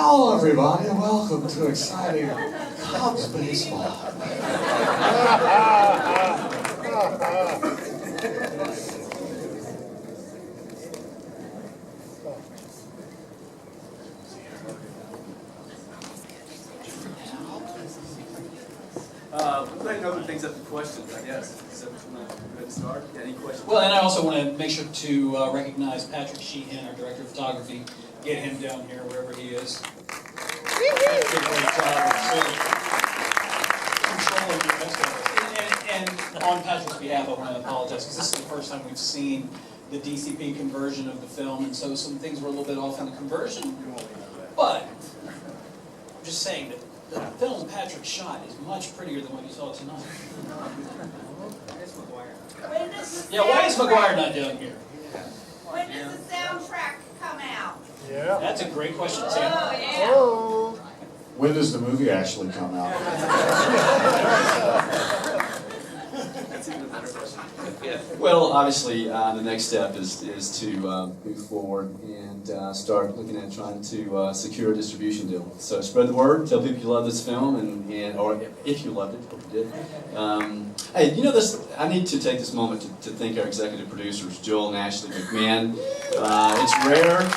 Hello, everybody, and welcome to exciting Cubs baseball. We'll go ahead and open things up to questions, I guess. So, ready to start? Any questions? Well, and I also want to make sure to recognize Patrick Sheehan, our director of photography. Get him down here wherever he is. Did a great job of sort of controlling the rest of us. And on Patrick's behalf, I want to apologize because this is the first time we've seen the DCP conversion of the film, and so some things were a little bit off in the conversion. But I'm just saying that the film Patrick shot is much prettier than what you saw tonight. Yeah, why is McGuire not down here? When does the soundtrack come out? Yeah. That's a great question, Sam. Oh, yeah. Oh. When does the movie actually come out? That's even a better question. Well, obviously, the next step is to move forward and start looking at trying to secure a distribution deal. So spread the word, tell people you love this film, and or if you loved it, hope you did. Hey, you know this. I need to take this moment to thank our executive producers, Joel and Ashley McMahon. It's rare.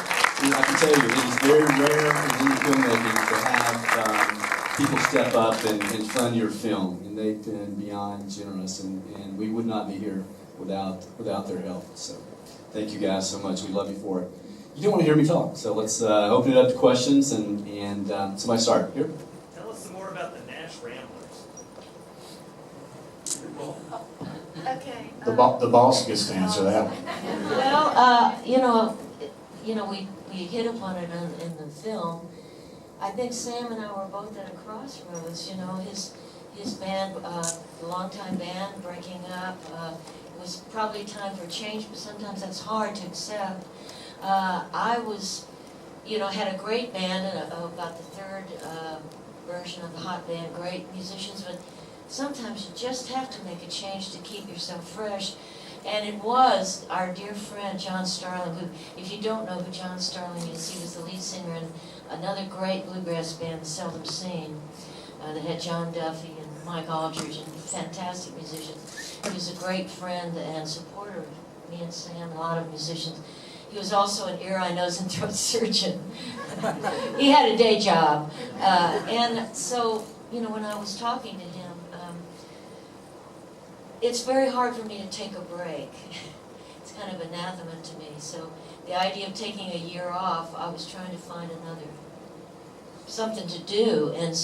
I can tell you, it is very rare in filmmaking to have people step up and fund your film, and they've been beyond generous, and we would not be here without their help. So thank you guys so much. We love you for it. You don't want to hear me talk, so let's open it up to questions, and somebody start. Here. Tell us some more about the Nash Ramblers. Okay. The boss gets to answer that. Well, we hit upon it in the film. I think Sam and I were both at a crossroads. You know, his band, longtime band, breaking up. It was probably time for change, but sometimes that's hard to accept. I was, had a great band, and about the third version of the hot band, great musicians, but sometimes you just have to make a change to keep yourself fresh. And it was our dear friend John Starling, who, if you don't know who John Starling is, he was the lead singer in another great bluegrass band, Seldom Seen, that had John Duffy and Mike Aldridge and fantastic musicians. He was a great friend and supporter of me and Sam, a lot of musicians. He was also an ear, eye, nose, and throat surgeon. He had a day job. And so, when I was talking to him, it's very hard for me to take a break. It's kind of anathema to me. So the idea of taking a year off, I was trying to find something to do. And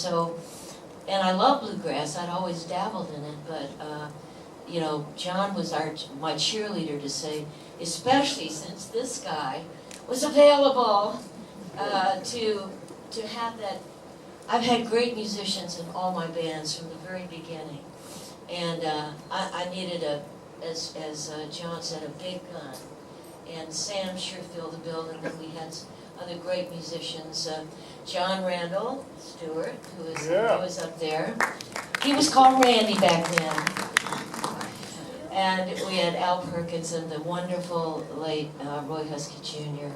and I love bluegrass. I'd always dabbled in it, but John was my cheerleader to say, especially since this guy was available to have that. I've had great musicians in all my bands from the very beginning. And I needed as John said, a big gun. And Sam sure filled the bill, and then we had other great musicians. John Randall Stewart, who was up there. He was called Randy back then. And we had Al Perkins and the wonderful late Roy Husky Jr.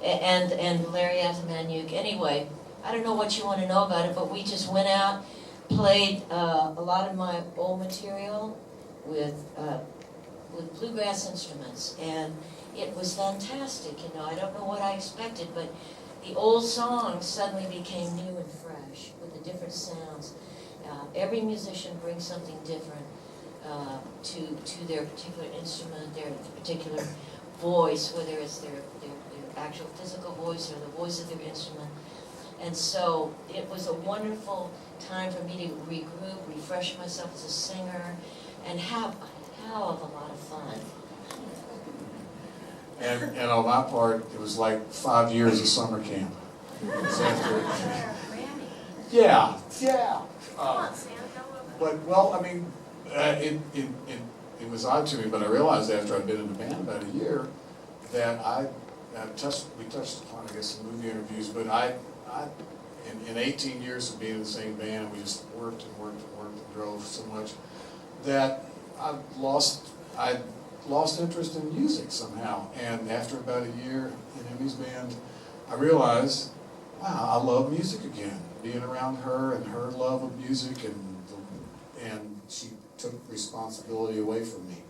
And Larry Atamanyuk. Anyway, I don't know what you want to know about it, but we just went out, played a lot of my old material with bluegrass instruments, and it was fantastic. I don't know what I expected, but the old songs suddenly became new and fresh with the different sounds. Every musician brings something different to their particular instrument, their particular voice, whether it's their actual physical voice or the voice of their instrument. And so it was a wonderful time for me to regroup, refresh myself as a singer, and have a hell of a lot of fun. And on my part, it was like 5 years of summer camp. Yeah. It was odd to me, but I realized after I'd been in the band about a year that we touched upon, I guess, some movie interviews, but in 18 years of being in the same band, we just worked and drove so much that I lost interest in music somehow. And after about a year in Emmy's band, I realized, wow, I love music again. Being around her and her love of music, and she took responsibility away from me.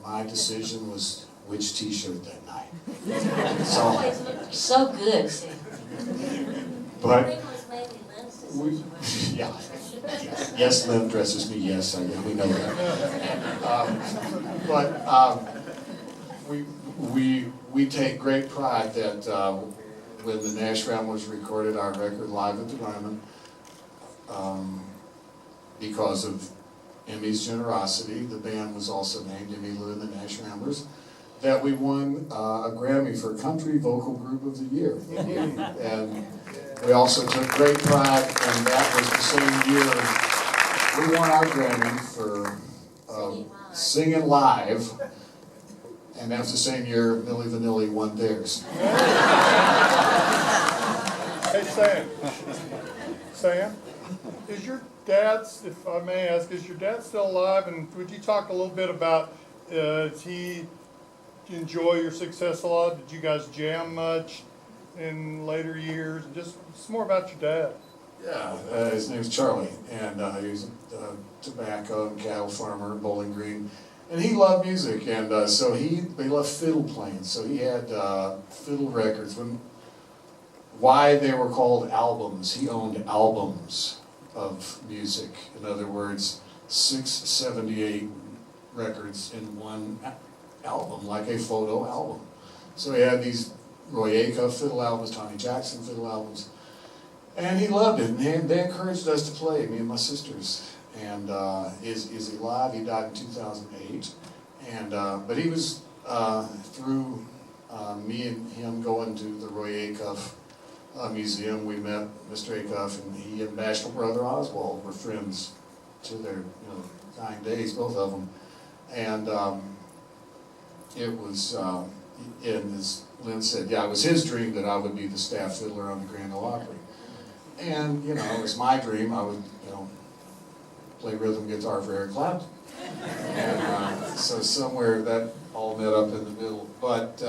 My decision was which T-shirt that night. So good, see. But I think it was mainly Lynn's decision. yeah, yes, Lynn dresses me. Yes, we know that. We take great pride that when the Nash Ramblers recorded our record live at the Ryman, because of Emmy's generosity, the band was also named Emmylou and the Nash Ramblers, that we won a Grammy for Country Vocal Group of the Year. And we also took great pride, and that was the same year we won our Grammy for singing live, and that was the same year Milli Vanilli won theirs. Hey, Sam, is your dad's, if I may ask, is your dad still alive? And would you talk a little bit about, did he enjoy your success a lot? Did you guys jam much in later years? Just more about your dad. Yeah, his name's Charlie, and he was a tobacco and cattle farmer in Bowling Green. And he loved music, and so they left fiddle playing, so he had fiddle records. Why they were called albums, he owned albums of music. In other words, 678 records in one album, like a photo album. So he had these Roy Acuff fiddle albums, Tommy Jackson fiddle albums, and he loved it. And they encouraged us to play, me and my sisters. And is he alive? He died in 2008. And but he was through me and him going to the Roy Acuff museum. We met Mr. Acuff, and he and Bashful Brother Oswald were friends to their dying days, both of them. And it was, and as Lynn said, yeah, it was his dream that I would be the staff fiddler on the Grand Ole Opry. And it was my dream. I would play rhythm guitar for Eric Clapton. And so somewhere that all met up in the middle. But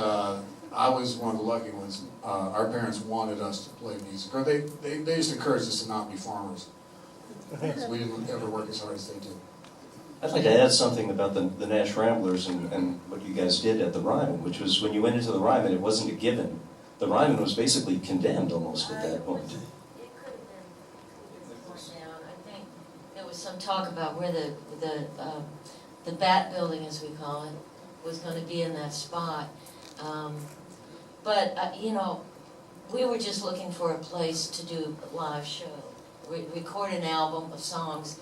I was one of the lucky ones. Our parents wanted us to play music, or they just encouraged us to not be farmers. So we didn't ever work as hard as they did. I'd like to add something about the Nash Ramblers and what you guys did at the Ryman, which was when you went into the Ryman, it wasn't a given. The Ryman was basically condemned almost at that point. It could have been more down. I think there was some talk about where the Bat Building, as we call it, was going to be in that spot. But we were just looking for a place to do a live show, record an album of songs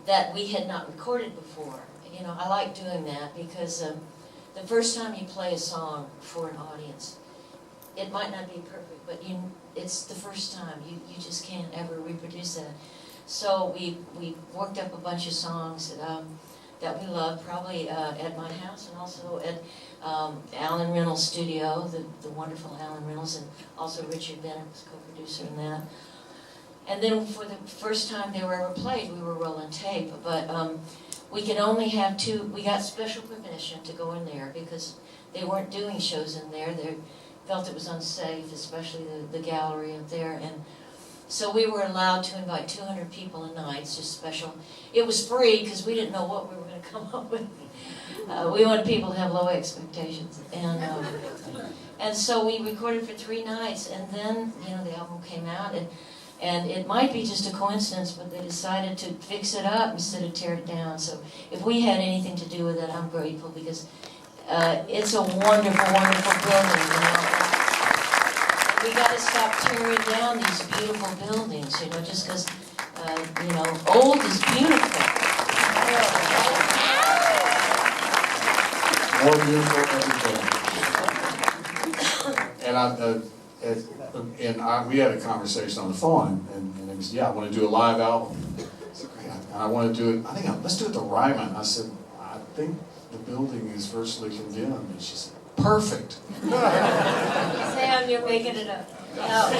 that we had not recorded before. I like doing that because the first time you play a song for an audience, it might not be perfect, but it's the first time. You just can't ever reproduce that. So we worked up a bunch of songs that we loved, probably at my house and also at Alan Reynolds' studio, the wonderful Alan Reynolds, and also Richard Bennett was co-producer in that. And then for the first time they were ever played, we were rolling tape, but we could only have two. We got special permission to go in there because they weren't doing shows in there. They felt it was unsafe, especially the gallery up there. And so we were allowed to invite 200 people a night. It's just special. It was free because we didn't know what we were going to come up with. We wanted people to have low expectations. And so we recorded for 3 nights, and then the album came out. And it might be just a coincidence, but they decided to fix it up instead of tear it down. So if we had anything to do with it, I'm grateful because it's a wonderful, wonderful building. And we got to stop tearing down these beautiful buildings, just because, old is beautiful. More beautiful every day. And we had a conversation on the phone, and it was, I want to do a live album. I said, great. And I want to do it, let's do it the Ryman. I said, I think the building is virtually condemned. And she said, perfect. Sam, you're making it up. No,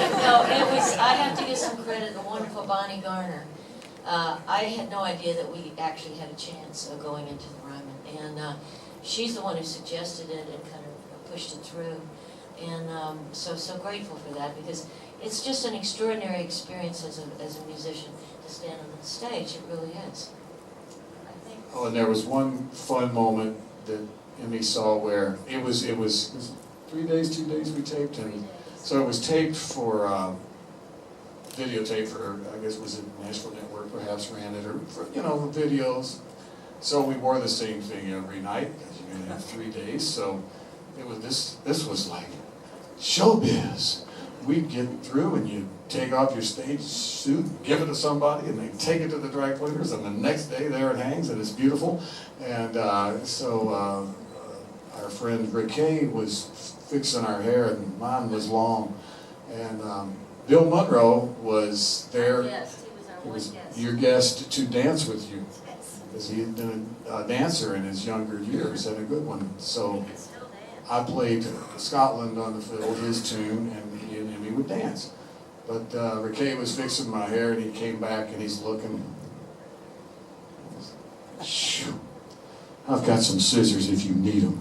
it was, I have to give some credit to the wonderful Bonnie Garner. I had no idea that we actually had a chance of going into the Ryman. And she's the one who suggested it and kind of pushed it through. And so grateful for that, because it's just an extraordinary experience as a musician to stand on the stage. It really is. I think. Oh, and there was one fun moment that Emmy saw where it was 3 days, 2 days we taped, and so it was taped for videotape for, I guess was it Nashville Network perhaps ran it, or for, videos. So we wore the same thing every night, because you're gonna have 3 days. So it was this was like showbiz. We'd get through and you take off your stage suit, give it to somebody, and they take it to the dry cleaners, and the next day there it hangs, and it's beautiful. And our friend Rick Kay was fixing our hair, and mine was long. And Bill Monroe was there. Yes, he was our one guest. Your guest to dance with you, because he had been a dancer in his younger years, and a good one. So I played Scotland on the fiddle, his tune, and he and Emmy would dance. But Rickey was fixing my hair, and he came back, and he's looking. Shoo, I've got some scissors if you need them.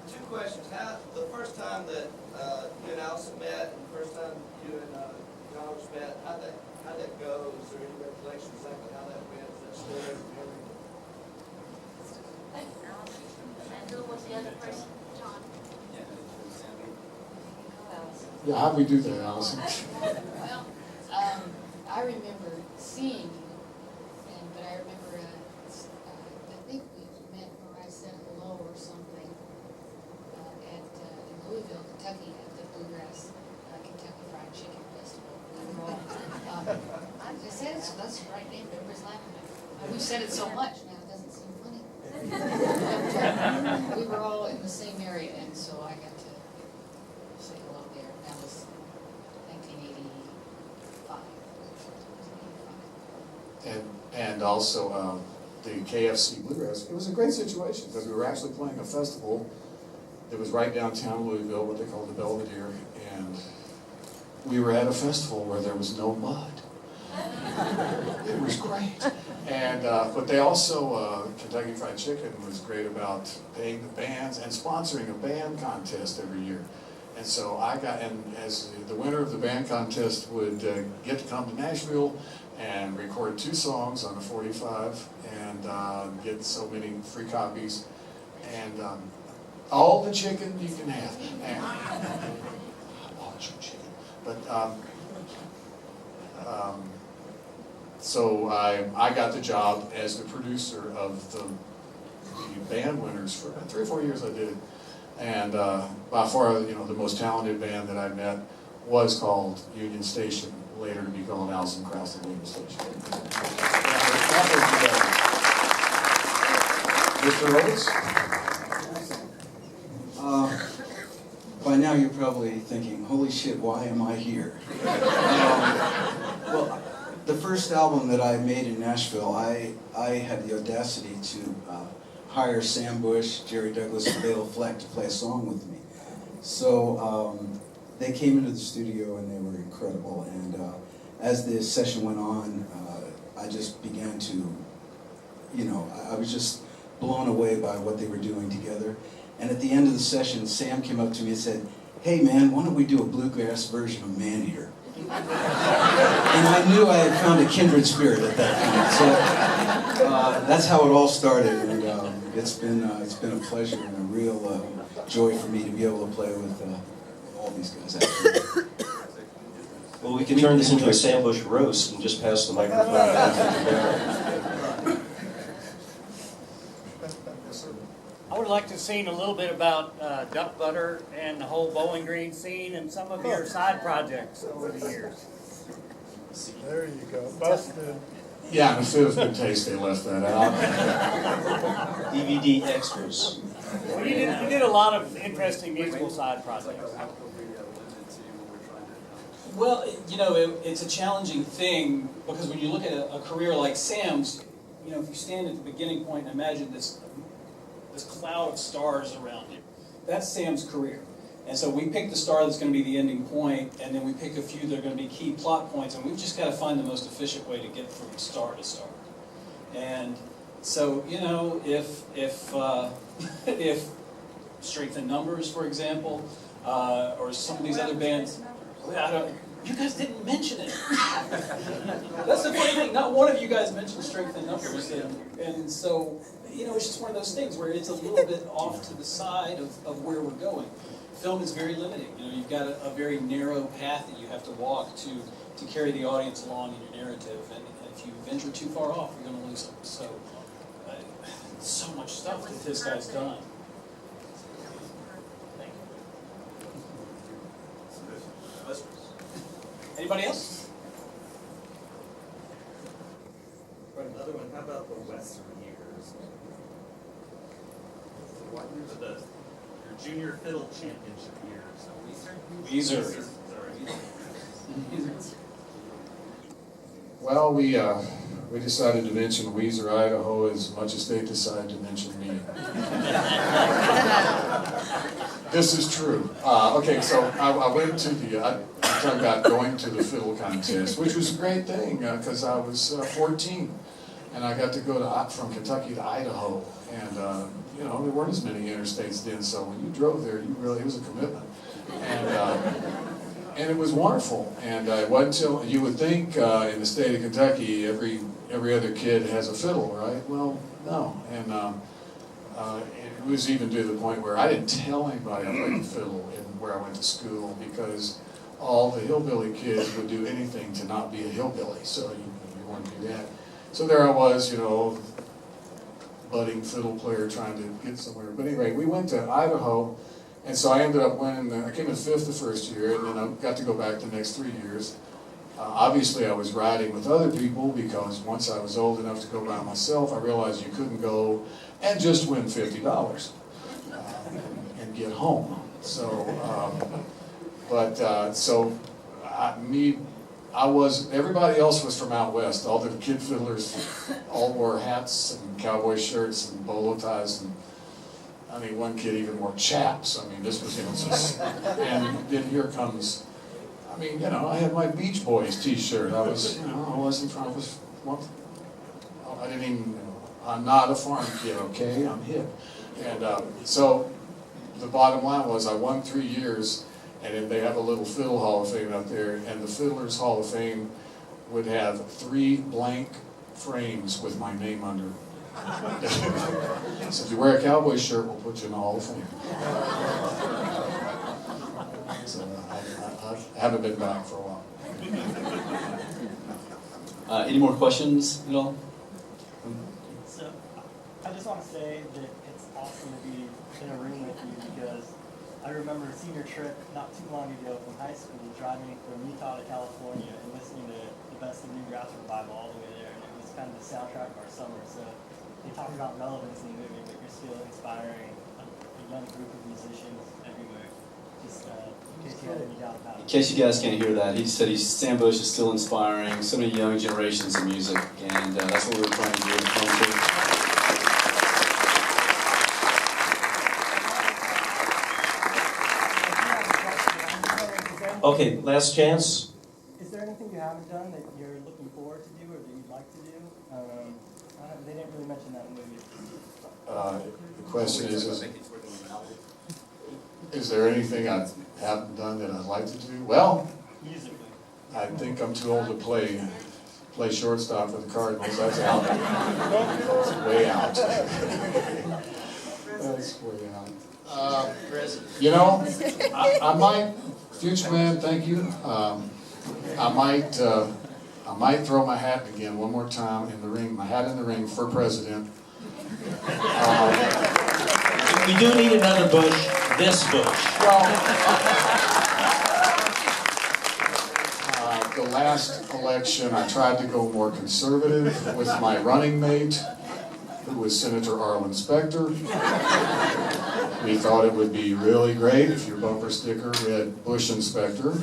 Two questions. How the first time that you and Allison met, and the first time you and John Oates met, how'd that go? Is there any recollection exactly how that went? Is that still there from memory? And who was the other person? John. Yeah, how'd we do that, Allison? Well, I remember seeing you, but I remember, I think we met where I said hello or something in Louisville, Kentucky, at the Bluegrass Kentucky Fried Chicken Festival. We were all, I said it, so that's the right name, everybody's laughing at me. We've said it so much now, it doesn't seem funny. But, we were all in the same area, and so I got to say hello there. That was 1985. And also the KFC Bluegrass. It was a great situation, because we were actually playing a festival that was right downtown Louisville, what they call the Belvedere, and we were at a festival where there was no mud. It was great. And but they also, Kentucky Fried Chicken was great about paying the bands and sponsoring a band contest every year. And so as the winner of the band contest would get to come to Nashville and record 2 songs on a 45 and get so many free copies, and all the chicken you can have. And, I want your chicken. But so I got the job as the producer of the band winners for about 3 or 4 years. I did it, and by far, the most talented band that I met was called Union Station, later to be called Alison Krauss and Union Station. Mr. Oates? By now you're probably thinking, holy shit, why am I here? Well, the first album that I made in Nashville, I had the audacity to hire Sam Bush, Jerry Douglas, and Bela Fleck to play a song with me. So they came into the studio and they were incredible. And as the session went on, I just began to, I was just blown away by what they were doing together. And at the end of the session, Sam came up to me and said, hey man, why don't we do a bluegrass version of Man Eater? And I knew I had found a kindred spirit at that point. So that's how it all started, and it's been a pleasure and a real joy for me to be able to play with all these guys. Actually. Well, we can turn this into a Sam Bush roast and just pass the microphone back to Bela. I would like to sing a little bit about duck butter and the whole Bowling Green scene and some of your side projects over the years. There you go, busted. Yeah, and if it was good taste, they left that out. DVD extras. Well, you did a lot of interesting musical side projects. Well, it's a challenging thing, because when you look at a career like Sam's, if you stand at the beginning point and imagine this cloud of stars around you, that's Sam's career. And so we pick the star that's going to be the ending point, and then we pick a few that are going to be key plot points, and we've just got to find the most efficient way to get from star to star. And So, you know, if if Strength in Numbers, for example, or some of these other bands, you guys didn't mention it. That's the funny thing. Not one of you guys mentioned Strength in Numbers, and so, you know, it's just one of those things where it's a little bit off to the side of where we're going. Film is very limiting. You know, you've got a very narrow path that you have to walk to carry the audience along in your narrative, and if you venture too far off, you're going to lose them. So, so much stuff that this guy's done. Thank you. Anybody else? Another one, how about the Western years? So what years are those? Your junior fiddle championship years. Weezer. Well, we decided to mention Weezer, Idaho, as much as they decided to mention me. This is true. Okay, so I went to I'm talking about going to the fiddle contest, which was a great thing because I was 14, and I got to go from Kentucky to Idaho, and you know, there weren't as many interstates then, so when you drove there, it was a commitment, and it was wonderful. And it wasn't until you would think in the state of Kentucky every other kid has a fiddle, right? Well, no, and it was even to the point where I didn't tell anybody I played the fiddle where I went to school because all the hillbilly kids would do anything to not be a hillbilly, so you want to do that. So there I was, you know, budding fiddle player trying to get somewhere. But anyway, we went to Idaho, and so I ended up winning. I came in 5th the first year, and then I got to go back the next 3 years. Obviously, I was riding with other people because once I was old enough to go by myself, I realized you couldn't go and just win $50 and get home. So, everybody else was from out west. All the kid fiddlers all wore hats and cowboy shirts and bolo ties, and I mean, one kid even wore chaps. I mean, this was, you know, just, and then here comes, I mean, you know, I had my Beach Boys t-shirt. I didn't even, you know, I'm not a farm kid, okay? I'm hip. And so the bottom line was I won 3 years, and then they have a little Fiddle Hall of Fame out there, and the Fiddlers Hall of Fame would have 3 blank frames with my name under it. So if you wear a cowboy shirt, we'll put you in the Hall of Fame. So I haven't been back for a while. Any more questions at all? So, I just want to say that it's awesome to be in a room with you because I remember a senior trip not too long ago from high school, driving from Utah to California and listening to the Best of Newgrass Revival all the way there, and it was kind of the soundtrack of our summer. So they talk about relevance in the movie, but you're still inspiring a young group of musicians everywhere. Just in case you had any doubt about it. In case you guys can't hear that, he said Sam Bush is still inspiring so many young generations of music, and that's what we're trying to do with the film too. Okay, last chance. Is there anything you haven't done that you're looking forward to do or that you'd like to do? They didn't really mention that in the movie. The question is there anything I haven't done that I'd like to do? Well, musically. I think I'm too old to play shortstop for the Cardinals. That's out. That's way out. That's way out. You know, I might, future man, thank you. I might throw my hat again one more time in the ring, my hat in the ring for president. We do need another Bush, this Bush. Well, the last election, I tried to go more conservative with my running mate, who was Senator Arlen Specter. We thought it would be really great if your bumper sticker read Bush Inspector.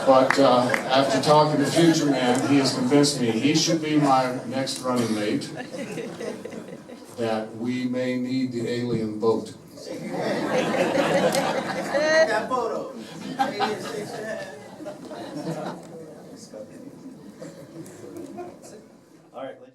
But after talking to Future Man, he has convinced me he should be my next running mate, that we may need the alien vote. That photo. All right, ladies.